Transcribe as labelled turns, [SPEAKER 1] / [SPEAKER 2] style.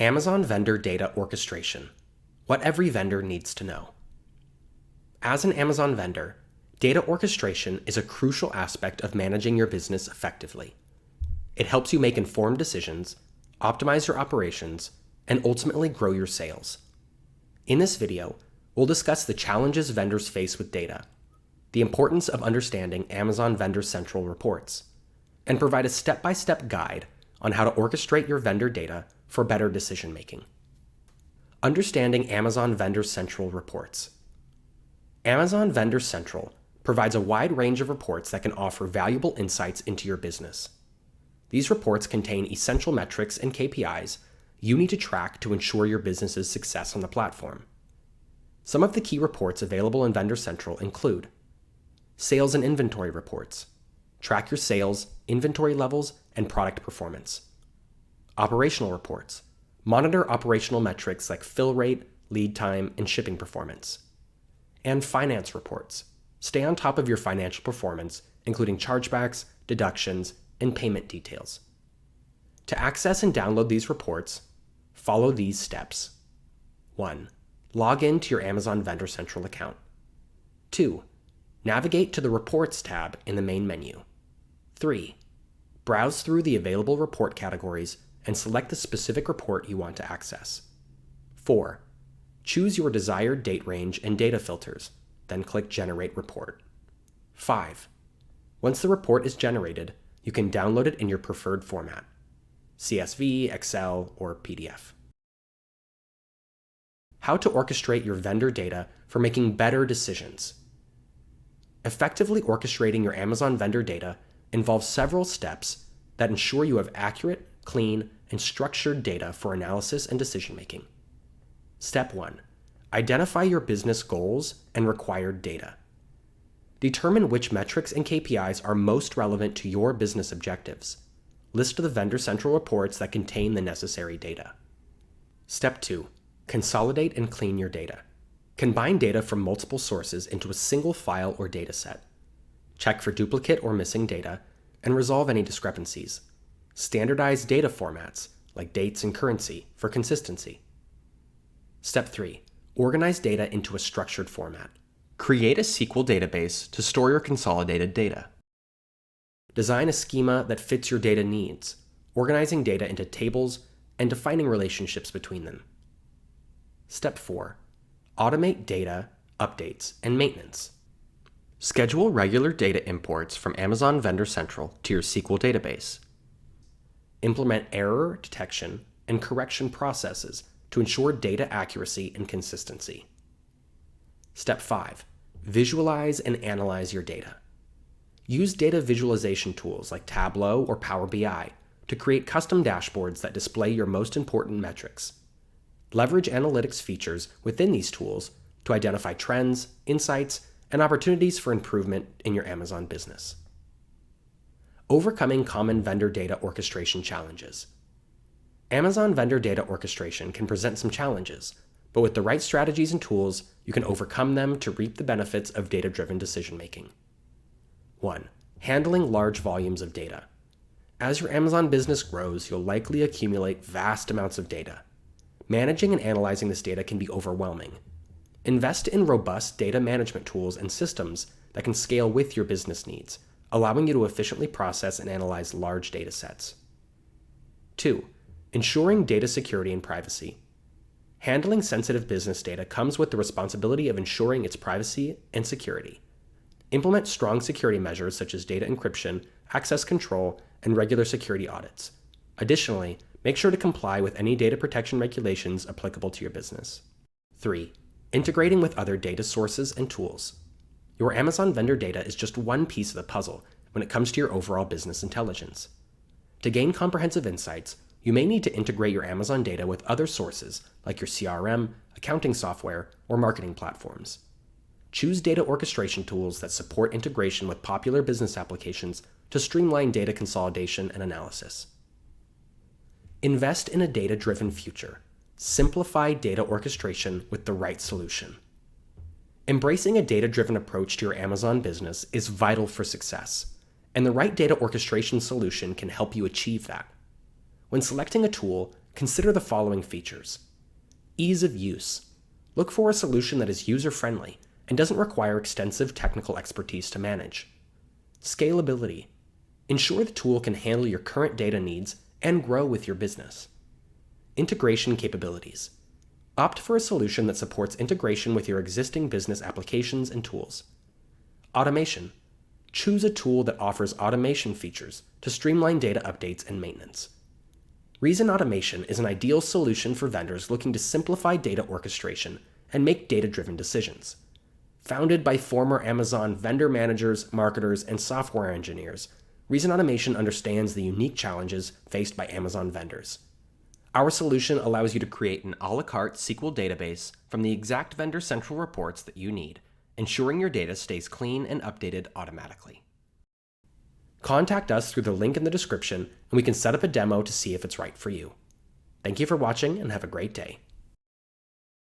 [SPEAKER 1] Amazon Vendor Data Orchestration, what every vendor needs to know. As an Amazon vendor, data orchestration is a crucial aspect of managing your business effectively. It helps you make informed decisions, optimize your operations, and ultimately grow your sales. In this video, we'll discuss the challenges vendors face with data, the importance of understanding Amazon Vendor Central reports, and provide a step-by-step guide on how to orchestrate your vendor data for better decision-making. Understanding Amazon Vendor Central reports. Amazon Vendor Central provides a wide range of reports that can offer valuable insights into your business. These reports contain essential metrics and KPIs you need to track to ensure your business's success on the platform. Some of the key reports available in Vendor Central include sales and inventory reports. Track your sales, inventory levels, and product performance. Operational reports. Monitor operational metrics like fill rate, lead time, and shipping performance. And finance reports. Stay on top of your financial performance, including chargebacks, deductions, and payment details. To access and download these reports, follow these steps. 1. Log in to your Amazon Vendor Central account. 2. Navigate to the Reports tab in the main menu. 3. Browse through the available report categories and select the specific report you want to access. 4. Choose your desired date range and data filters, then click Generate Report. 5. Once the report is generated, you can download it in your preferred format: CSV, Excel, or PDF. How to orchestrate your vendor data for making better decisions. Effectively orchestrating your Amazon vendor data involves several steps that ensure you have accurate, clean, and structured data for analysis and decision-making. Step 1. Identify your business goals and required data. Determine which metrics and KPIs are most relevant to your business objectives. List the Vendor Central reports that contain the necessary data. Step 2. Consolidate and clean your data. Combine data from multiple sources into a single file or data set. Check for duplicate or missing data, and resolve any discrepancies. Standardize data formats, like dates and currency, for consistency. Step 3. Organize data into a structured format. Create a SQL database to store your consolidated data. Design a schema that fits your data needs, organizing data into tables and defining relationships between them. Step 4. Automate data, updates, and maintenance. Schedule regular data imports from Amazon Vendor Central to your SQL database. Implement error detection and correction processes to ensure data accuracy and consistency. Step 5. Visualize and analyze your data. Use data visualization tools like Tableau or Power BI to create custom dashboards that display your most important metrics. Leverage analytics features within these tools to identify trends, insights, and opportunities for improvement in your Amazon business. Overcoming common vendor data orchestration challenges. Amazon vendor data orchestration can present some challenges, but with the right strategies and tools, you can overcome them to reap the benefits of data-driven decision-making. 1. Handling large volumes of data. As your Amazon business grows, you'll likely accumulate vast amounts of data. Managing and analyzing this data can be overwhelming. Invest in robust data management tools and systems that can scale with your business needs, allowing you to efficiently process and analyze large data sets. 2. Ensuring data security and privacy. Handling sensitive business data comes with the responsibility of ensuring its privacy and security. Implement strong security measures such as data encryption, access control, and regular security audits. Additionally, make sure to comply with any data protection regulations applicable to your business. 3. Integrating with other data sources and tools. Your Amazon vendor data is just one piece of the puzzle when it comes to your overall business intelligence. To gain comprehensive insights, you may need to integrate your Amazon data with other sources like your CRM, accounting software, or marketing platforms. Choose data orchestration tools that support integration with popular business applications to streamline data consolidation and analysis. Invest in a data-driven future. Simplify data orchestration with the right solution. Embracing a data-driven approach to your Amazon business is vital for success, and the right data orchestration solution can help you achieve that. When selecting a tool, consider the following features. Ease of use. Look for a solution that is user-friendly and doesn't require extensive technical expertise to manage. Scalability. Ensure the tool can handle your current data needs and grow with your business. Integration capabilities. Opt for a solution that supports integration with your existing business applications and tools. Automation. Choose a tool that offers automation features to streamline data updates and maintenance. Reason Automation is an ideal solution for vendors looking to simplify data orchestration and make data-driven decisions. Founded by former Amazon vendor managers, marketers, and software engineers, Reason Automation understands the unique challenges faced by Amazon vendors. Our solution allows you to create an a la carte SQL database from the exact vendor central reports that you need, ensuring your data stays clean and updated automatically. Contact us through the link in the description, and we can set up a demo to see if it's right for you. Thank you for watching, and have a great day.